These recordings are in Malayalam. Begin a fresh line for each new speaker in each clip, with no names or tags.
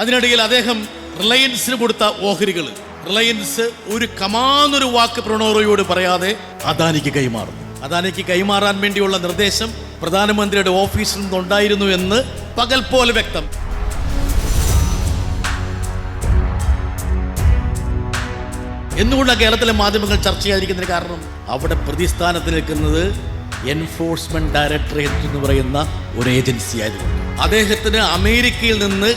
അതിനിടയിൽ അദ്ദേഹം റിലയൻസിന് കൊടുത്ത ഓഹരികൾ റിലയൻസ് ഒരു കമാന്നൊരു വാക്ക് പ്രണോയ് റോയിയോട് പറയാതെ അദാനിക്ക് കൈമാറുന്നു. അദാനിക്ക് കൈമാറാൻ വേണ്ടിയുള്ള നിർദ്ദേശം പ്രധാനമന്ത്രിയുടെ ഓഫീസിൽ നിന്നുണ്ടായിരുന്നു എന്ന് പകൽ പോലെ വ്യക്തം. എന്തുകൊണ്ടാണ് കേരളത്തിലെ മാധ്യമങ്ങൾ ചർച്ച ചെയ്യാതിരിക്കുന്നതിന് കാരണം? അവിടെ പ്രതിസ്ഥാനത്ത് നിൽക്കുന്നത് എൻഫോഴ്സ്മെന്റ് ഡയറക്ടറേറ്റ് എന്ന് പറയുന്ന ഒരു ഏജൻസി ആയതുകൊണ്ട് അദ്ദേഹത്തിന് അമേരിക്കയിൽ നിന്ന്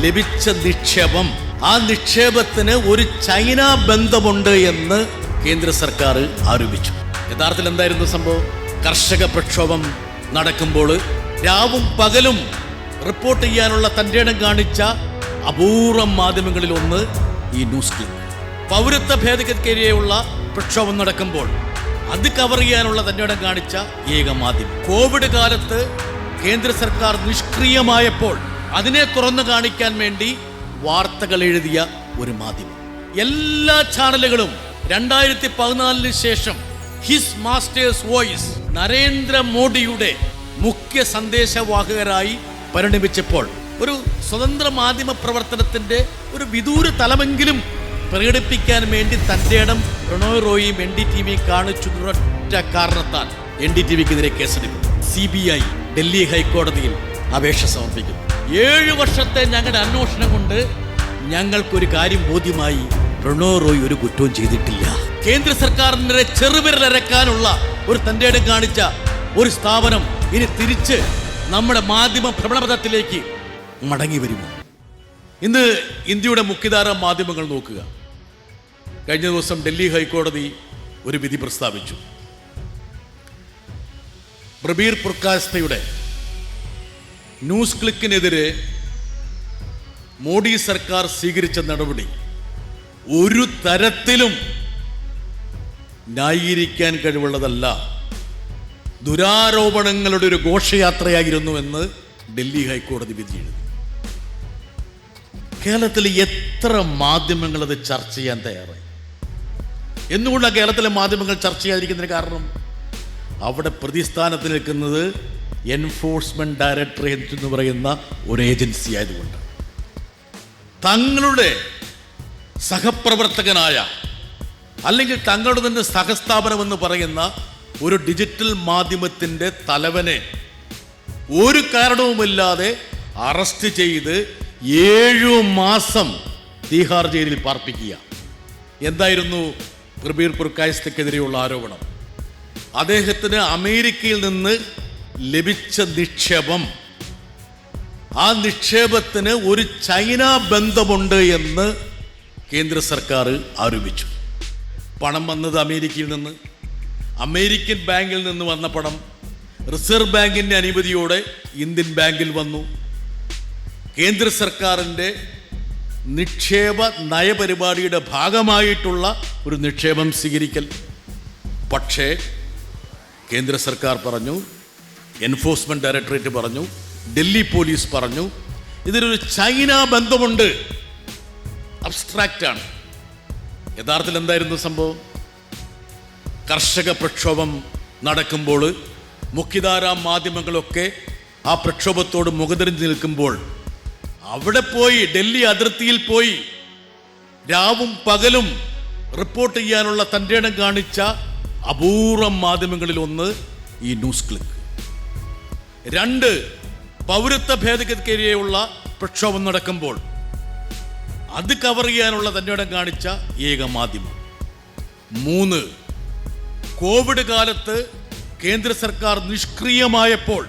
ലഭിച്ച നിക്ഷേപം, ആ നിക്ഷേപത്തിന് ഒരു ചൈന ബന്ധമുണ്ട് എന്ന് കേന്ദ്ര സർക്കാർ ആരോപിച്ചു. യഥാർത്ഥത്തിൽ എന്തായിരുന്നു സംഭവം? കർഷക പ്രക്ഷോഭം നടക്കുമ്പോൾ രാവും പകലും റിപ്പോർട്ട് ചെയ്യാനുള്ള തൻ്റെ ഇടം കാണിച്ച അപൂർവം മാധ്യമങ്ങളിൽ ഒന്ന് ഈ ന്യൂസ് ക്ലിപ്പ്. പൗരത്വ ഭേദഗതിക്കെതിരെയുള്ള പ്രക്ഷോഭം നടക്കുമ്പോൾ അത് കവർ ചെയ്യാനുള്ള തൻ്റെ ഇടം കാണിച്ച ഏക മാധ്യമം. കോവിഡ് കാലത്ത് കേന്ദ്ര സർക്കാർ നിഷ്ക്രിയമായപ്പോൾ അതിനെ തുറന്നു കാണിക്കാൻ വേണ്ടി വാർത്തകൾ എഴുതിയ ഒരു മാധ്യമം. എല്ലാ ചാനലുകളും 2014 ശേഷം ഹിസ് മാസ്റ്റേഴ്സ് വോയിസ് നരേന്ദ്രമോദിയുടെ മുഖ്യ സന്ദേശവാഹകരായി പരിണമിച്ചപ്പോൾ ഒരു സ്വതന്ത്ര മാധ്യമ പ്രവർത്തനത്തിന്റെ ഒരു വിദൂര തലമെങ്കിലും പ്രകടിപ്പിക്കാൻ വേണ്ടി തന്റെ ഇടം പ്രണോയ് റോയിയും NDTV കാണിച്ചു ഒറ്റ കാരണത്താൽ NDTVക്കെതിരെ കേസെടുക്കും. CBI ഡൽഹി ഹൈക്കോടതിയിൽ അപേക്ഷ സമർപ്പിക്കുന്നു. 7 വർഷത്തെ ഞങ്ങളുടെ അന്വേഷണം കൊണ്ട് ഞങ്ങൾക്കൊരു കാര്യം ബോധ്യമായി, പ്രണോയ് റോയ് ഒരു കുറ്റവും ചെയ്തിട്ടില്ല. കേന്ദ്ര സർക്കാരിനെ ചെറുവിരലരക്കാനുള്ള ഒരു തന്റെ ഇടം കാണിച്ച ഒരു സ്ഥാപനം ഇനി തിരിച്ച് നമ്മുടെ മാധ്യമ ഭ്രമണപഥത്തിലേക്ക് മടങ്ങി വരുമോ? ഇന്ന് ഇന്ത്യയുടെ മുഖ്യധാര മാധ്യമങ്ങൾ നോക്കുക. കഴിഞ്ഞ ദിവസം ഡൽഹി ഹൈക്കോടതി ഒരു വിധി പ്രസ്താവിച്ചു. പ്രബീർ പുർക്കാസ്തയുടെ ന്യൂസ് ക്ലിക്കിനെതിരെ മോഡി സർക്കാർ സ്വീകരിച്ച നടപടി ഒരു തരത്തിലും ന്യായീകരിക്കാൻ കഴിവുള്ളതല്ല, ദുരാരോപണങ്ങളുടെ ഒരു ഘോഷയാത്രയായിരുന്നു എന്ന് ഡൽഹി ഹൈക്കോടതി വിധി എഴുതി. കേരളത്തിൽ എത്ര മാധ്യമങ്ങൾ അത് ചർച്ച ചെയ്യാൻ തയ്യാറായി? എന്തുകൊണ്ടാണ് കേരളത്തിലെ മാധ്യമങ്ങൾ ചർച്ച ചെയ്യാതിരിക്കുന്നതിന് കാരണം? അവിടെ പ്രതിസ്ഥാനത്ത് നിൽക്കുന്നത് എൻഫോഴ്സ്മെന്റ് ഡയറക്ടറേറ്റ് എന്ന് പറയുന്ന ഒരു ഏജൻസി ആയതുകൊണ്ട് തങ്ങളുടെ സഹപ്രവർത്തകനായ അല്ലെങ്കിൽ തങ്ങളുടെ തന്നെ സഹസ്ഥാപനമെന്ന് പറയുന്ന ഒരു ഡിജിറ്റൽ മാധ്യമത്തിൻ്റെ തലവനെ ഒരു കാരണവുമില്ലാതെ അറസ്റ്റ് ചെയ്ത് 7 മാസം തീഹാർ ജയിലിൽ പാർപ്പിക്കുക. എന്തായിരുന്നു പ്രബീർ പുർക്കാസ്തയ്ക്കെതിരെയുള്ള ആരോപണം? അദ്ദേഹത്തിന് അമേരിക്കയിൽ നിന്ന് ലഭിച്ച നിക്ഷേപം, ആ നിക്ഷേപത്തിന് ഒരു ചൈന ബന്ധമുണ്ട് എന്ന് കേന്ദ്ര സർക്കാർ ആരോപിച്ചു. പണം വന്നത് അമേരിക്കയിൽ നിന്ന്, അമേരിക്കൻ ബാങ്കിൽ നിന്ന് വന്ന പണം റിസർവ് ബാങ്കിൻ്റെ അനുമതിയോടെ ഇന്ത്യൻ ബാങ്കിൽ വന്നു. കേന്ദ്ര സർക്കാരിൻ്റെ നിക്ഷേപ നയപരിപാടിയുടെ ഭാഗമായിട്ടുള്ള ഒരു നിക്ഷേപം സ്വീകരിക്കൽ. പക്ഷേ കേന്ദ്ര സർക്കാർ പറഞ്ഞു, എൻഫോഴ്സ്മെന്റ് ഡയറക്ടറേറ്റ് പറഞ്ഞു, ഡൽഹി പോലീസ് പറഞ്ഞു, ഇതിനൊരു ചൈന ബന്ധമുണ്ട്. അബ്സ്ട്രാക്റ്റ് ആണ്. യഥാർത്ഥത്തിൽ എന്തായിരുന്നു സംഭവം? കർഷക പ്രക്ഷോഭം നടക്കുമ്പോൾ മുഖ്യധാരാ മാധ്യമങ്ങളൊക്കെ ആ പ്രക്ഷോഭത്തോട് മുഖതിരിഞ്ഞ് നിൽക്കുമ്പോൾ അവിടെ പോയി ഡൽഹി അതിർത്തിയിൽ പോയി രാവും പകലും റിപ്പോർട്ട് ചെയ്യാനുള്ള തൻ്റെ ഇടം കാണിച്ച അപൂർവം മാധ്യമങ്ങളിൽ ഒന്ന് ഈ ന്യൂസ് ക്ലിക്ക്. 2, പൗരത്വ ഭേദഗതിക്കെതിരെയുള്ള പ്രക്ഷോഭം നടക്കുമ്പോൾ അത് കവർ ചെയ്യാനുള്ള തൻ്റെ ഇടം കാണിച്ച ഏക മാധ്യമം. 3, കോവിഡ് കാലത്ത് കേന്ദ്ര സർക്കാർ നിഷ്ക്രിയമായപ്പോൾ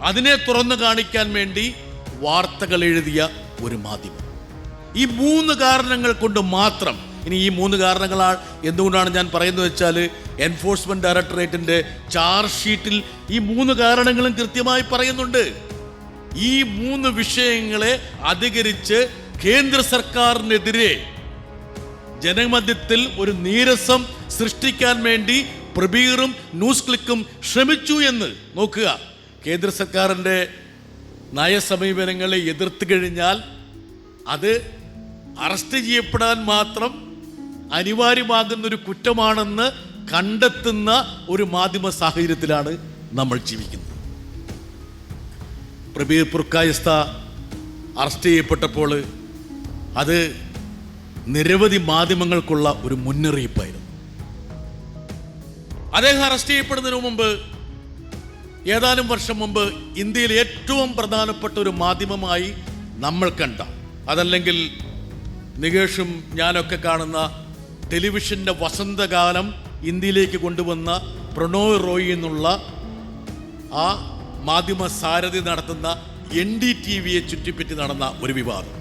അതിനെ തുറന്നു കാണിക്കാൻ വേണ്ടി വാർത്തകൾ എഴുതിയ ഒരു മാധ്യമം. ഈ 3 കാരണങ്ങൾ കൊണ്ട് മാത്രം. ഇനി ഈ 3 കാരണങ്ങളാണ് എന്തുകൊണ്ടാണ് ഞാൻ പറയുന്നത് വെച്ചാൽ, എൻഫോഴ്സ്മെന്റ് ഡയറക്ടറേറ്റിന്റെ ചാർജ് ഷീറ്റിൽ ഈ 3 കാരണങ്ങളും കൃത്യമായി പറയുന്നുണ്ട്. ഈ 3 വിഷയങ്ങളെ അധികരിച്ച് കേന്ദ്ര സർക്കാരിനെതിരെ ജനമധ്യത്തിൽ ഒരു നീരസം സൃഷ്ടിക്കാൻ വേണ്ടി പ്രബീറും ന്യൂസ് ക്ലിക്കും ശ്രമിച്ചു എന്ന് നോക്കുക. കേന്ദ്ര സർക്കാരിൻ്റെ നയസമീപനങ്ങളെ എതിർത്ത് കഴിഞ്ഞാൽ അത് അറസ്റ്റ് ചെയ്യപ്പെടാൻ മാത്രം അനിവാര്യമാകുന്നൊരു കുറ്റമാണെന്ന് കണ്ടെത്തുന്ന ഒരു മാധ്യമ സാഹചര്യത്തിലാണ് നമ്മൾ ജീവിക്കുന്നത്. പ്രബീർ പുർക്കാസ്ത അറസ്റ്റ് ചെയ്യപ്പെട്ടപ്പോൾ അത് നിരവധി മാധ്യമങ്ങൾക്കുള്ള ഒരു മുന്നറിയിപ്പായിരുന്നു. അദ്ദേഹം അറസ്റ്റ് ചെയ്യപ്പെടുന്നതിന് മുമ്പ് ഏതാനും വർഷം മുമ്പ് ഇന്ത്യയിലെ ഏറ്റവും പ്രധാനപ്പെട്ട ഒരു മാധ്യമമായി നമ്മൾ കണ്ട, അതല്ലെങ്കിൽ നികേഷും ഞാനൊക്കെ കാണുന്ന ടെലിവിഷൻ്റെ വസന്തകാലം ഇന്ത്യയിലേക്ക് കൊണ്ടുവന്ന പ്രണോയ് റോയി എന്നുള്ള ആ മാധ്യമ സാരഥി നടത്തുന്ന NDTVയെ ചുറ്റിപ്പറ്റി നടന്ന ഒരു വിവാദം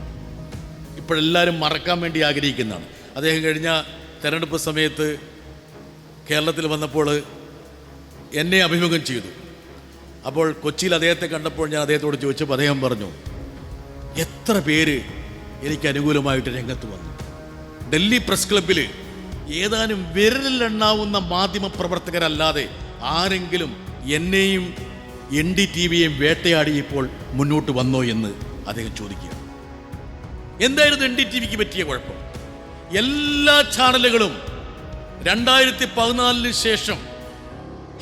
ഇപ്പോഴെല്ലാവരും മറക്കാൻ വേണ്ടി ആഗ്രഹിക്കുന്നതാണ്. അദ്ദേഹം കഴിഞ്ഞ തെരഞ്ഞെടുപ്പ് സമയത്ത് കേരളത്തിൽ വന്നപ്പോൾ എന്നെ അഭിമുഖം ചെയ്തു. അപ്പോൾ കൊച്ചിയിൽ അദ്ദേഹത്തെ കണ്ടപ്പോൾ ഞാൻ അദ്ദേഹത്തോട് ചോദിച്ചപ്പോൾ അദ്ദേഹം പറഞ്ഞു, എത്ര പേര് എനിക്ക് അനുകൂലമായിട്ട് രംഗത്ത് വന്നു. ഡൽഹി പ്രസ് ക്ലബ്ബിൽ ഏതാനും വിരലിലെണ്ണാവുന്ന മാധ്യമ പ്രവർത്തകരല്ലാതെ ആരെങ്കിലും എന്നെയും NDTVയെയും വേട്ടയാടിയപ്പോൾ മുന്നോട്ട് വന്നോ എന്ന് അദ്ദേഹം ചോദിക്കുക. എന്തായിരുന്നു NDTVക്ക് പറ്റിയ കുഴപ്പം? എല്ലാ ചാനലുകളും 2014 ശേഷം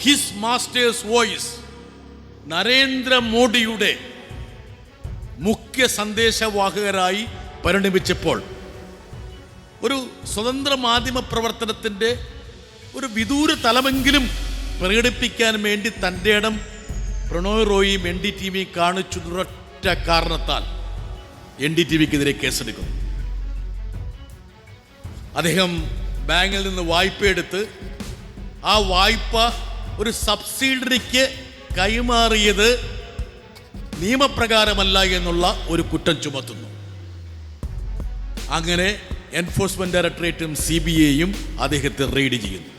ഹിസ് മാസ്റ്റേഴ്സ് വോയിസ് നരേന്ദ്രമോദിയുടെ മുഖ്യ സന്ദേശവാഹകരായി പരിണമിച്ചപ്പോൾ ഒരു സ്വതന്ത്ര മാധ്യമ പ്രവർത്തനത്തിൻ്റെ ഒരു വിദൂര തലമെങ്കിലും പ്രകടിപ്പിക്കാൻ വേണ്ടി തൻ്റെ ഇടം പ്രണോയ് റോയിയും NDTVയും കാണിച്ചൊരൊറ്റ കാരണത്താൽ NDTVക്കെതിരെ കേസെടുക്കുന്നു. അദ്ദേഹം ബാങ്കിൽ നിന്ന് വായ്പയെടുത്ത് ആ വായ്പ ഒരു സബ്സിഡറിക്ക് കൈമാറിയത് നിയമപ്രകാരമല്ല എന്നുള്ള ഒരു കുറ്റം ചുമത്തുന്നു. അങ്ങനെ എൻഫോഴ്സ്മെന്റ് ഡയറക്ടറേറ്റും CBIയും അദ്ദേഹത്തെ റെയ്ഡ് ചെയ്യുന്നു.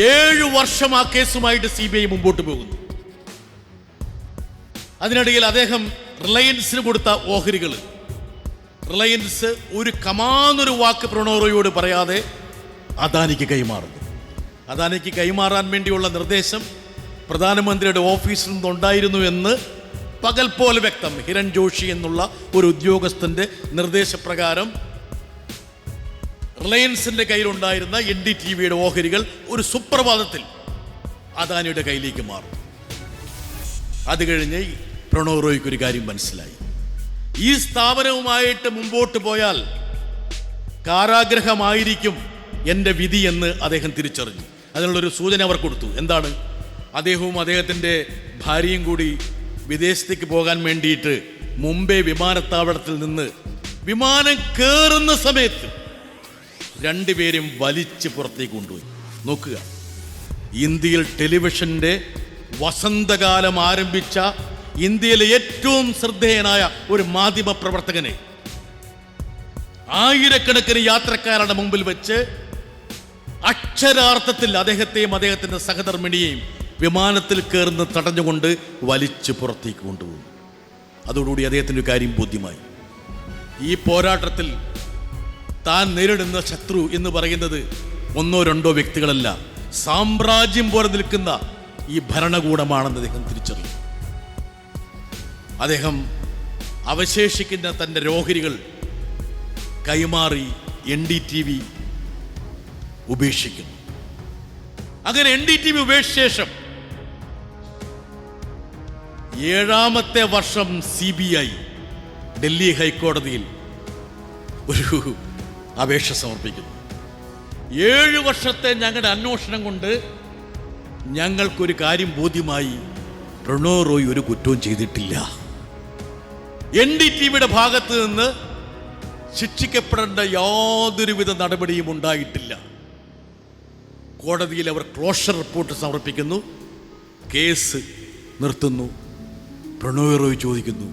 7 വർഷം ആ കേസുമായിട്ട് CBI മുമ്പോട്ട് പോകുന്നു. അതിനിടയിൽ അദ്ദേഹം റിലയൻസിന് കൊടുത്ത ഓഹരികൾ, റിലയൻസ് ഒരു കമാന്നൊരു വാക്ക് പ്രണോയ് റോയിയോട് പറയാതെ അദാനിക്ക് കൈമാറുന്നു. അദാനിക്ക് കൈമാറാൻ വേണ്ടിയുള്ള നിർദ്ദേശം പ്രധാനമന്ത്രിയുടെ ഓഫീസിൽ നിന്നുണ്ടായിരുന്നു എന്ന് പകൽ പോലെ വ്യക്തം. ഹിരൺ ജോഷി എന്നുള്ള ഒരു ഉദ്യോഗസ്ഥന്റെ നിർദ്ദേശപ്രകാരം റിലയൻസിന്റെ കയ്യിലുണ്ടായിരുന്ന NDTVയുടെ ഓഹരികൾ ഒരു സുപ്രഭാതത്തിൽ അദാനിയുടെ കയ്യിലേക്ക് മാറും. അത് കഴിഞ്ഞ് പ്രണോയ് റോയിക്ക് ഒരു കാര്യം മനസ്സിലായി, ഈ സ്ഥാപനവുമായിട്ട് മുമ്പോട്ട് പോയാൽ കാരാഗ്രഹമായിരിക്കും എൻ്റെ വിധി എന്ന് അദ്ദേഹം തിരിച്ചറിഞ്ഞു. അതിനുള്ളൊരു സൂചന അവർ കൊടുത്തു. എന്താണ്? അദ്ദേഹവും അദ്ദേഹത്തിൻ്റെ ഭാര്യയും കൂടി വിദേശത്തേക്ക് പോകാൻ വേണ്ടിയിട്ട് മുംബൈ വിമാനത്താവളത്തിൽ നിന്ന് വിമാനം കയറുന്ന സമയത്ത് രണ്ടുപേരും വലിച്ച് പുറത്തേക്ക് കൊണ്ടുപോയി. നോക്കുക, ഇന്ത്യയിൽ ടെലിവിഷന്റെ വസന്തകാലം ആരംഭിച്ച ഇന്ത്യയിലെ ഏറ്റവും ശ്രദ്ധേയനായ ഒരു മാധ്യമ പ്രവർത്തകനെ ആയിരക്കണക്കിന് യാത്രക്കാരുടെ മുമ്പിൽ വെച്ച് അക്ഷരാർത്ഥത്തിൽ അദ്ദേഹത്തെയും അദ്ദേഹത്തിന്റെ സഹധർമ്മിണിയെയും വിമാനത്തിൽ കയറുന്ന തടഞ്ഞുകൊണ്ട് വലിച്ചു പുറത്തേക്ക് കൊണ്ടുപോകും. അതോടുകൂടി അദ്ദേഹത്തിന് ഒരു കാര്യം ബോധ്യമായി, ഈ പോരാട്ടത്തിൽ താൻ നേരിടുന്ന ശത്രു എന്ന് പറയുന്നത് 1-2 വ്യക്തികളല്ല, സാമ്രാജ്യം പോലെ നിൽക്കുന്ന ഈ ഭരണകൂടമാണെന്ന് അദ്ദേഹം തിരിച്ചറിഞ്ഞു. അദ്ദേഹം അവശേഷിക്കുന്ന തൻ്റെ ഓഹരികൾ കൈമാറി NDTV ഉപേക്ഷിക്കുന്നു. അങ്ങനെ NDTV ഉപേക്ഷിച്ച ശേഷം 7ാമത്തെ വർഷം CBI ഡൽഹി ഹൈക്കോടതിയിൽ ഒരു അപേക്ഷ സമർപ്പിക്കുന്നു. 7 വർഷത്തെ ഞങ്ങളുടെ അന്വേഷണം കൊണ്ട് ഞങ്ങൾക്കൊരു കാര്യം ബോധ്യമായി, പ്രണോയ് റോയ് ഒരു കുറ്റവും ചെയ്തിട്ടില്ല. NDTVയുടെ ഭാഗത്ത് നിന്ന് ശിക്ഷിക്കപ്പെടേണ്ട യാതൊരുവിധ നടപടിയും ഉണ്ടായിട്ടില്ല. കോടതിയിൽ അവർ ക്ലോഷർ റിപ്പോർട്ട് സമർപ്പിക്കുന്നു, കേസ് നിർത്തുന്നു. പ്രണോയ് റോയ് ചോദിക്കുന്നു,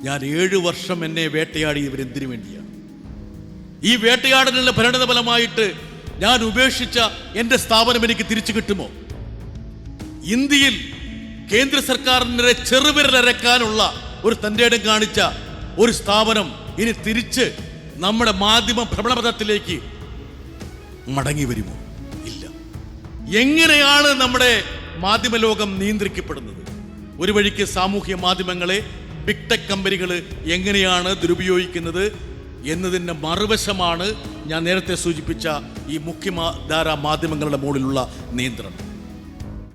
ഞാൻ 7 വർഷം എന്നെ വേട്ടയാടിയവരെന്തിനു വേണ്ടിയാണ്? ഈ വേട്ടയാടലിന്റെ പരിണിത ഫലമായിട്ട് ഞാൻ ഉപേക്ഷിച്ച എൻ്റെ സ്ഥാപനം എനിക്ക് തിരിച്ചു കിട്ടുമോ? ഇന്ത്യയിൽ കേന്ദ്ര സർക്കാരിനെ ചെറുവിരലരക്കാനുള്ള ഒരു തൻ്റെ ഇടം കാണിച്ച ഒരു സ്ഥാപനം ഇനി തിരിച്ച് നമ്മുടെ മാധ്യമ ഭ്രമണപഥത്തിലേക്ക് മടങ്ങി വരുമോ? ഇല്ല. എങ്ങനെയാണ് നമ്മുടെ മാധ്യമ ലോകം നിയന്ത്രിക്കപ്പെടുന്നത്? ഒരു വഴിക്ക് സാമൂഹ്യ മാധ്യമങ്ങളെ ബിഗ് ടെക് കമ്പനികൾ എങ്ങനെയാണ് ദുരുപയോഗിക്കുന്നത് എന്നതിൻ്റെ മറുവശമാണ് ഞാൻ നേരത്തെ സൂചിപ്പിച്ച ഈ മുഖ്യധാരാ മാധ്യമങ്ങളുടെ മുകളിലുള്ള നിയന്ത്രണം.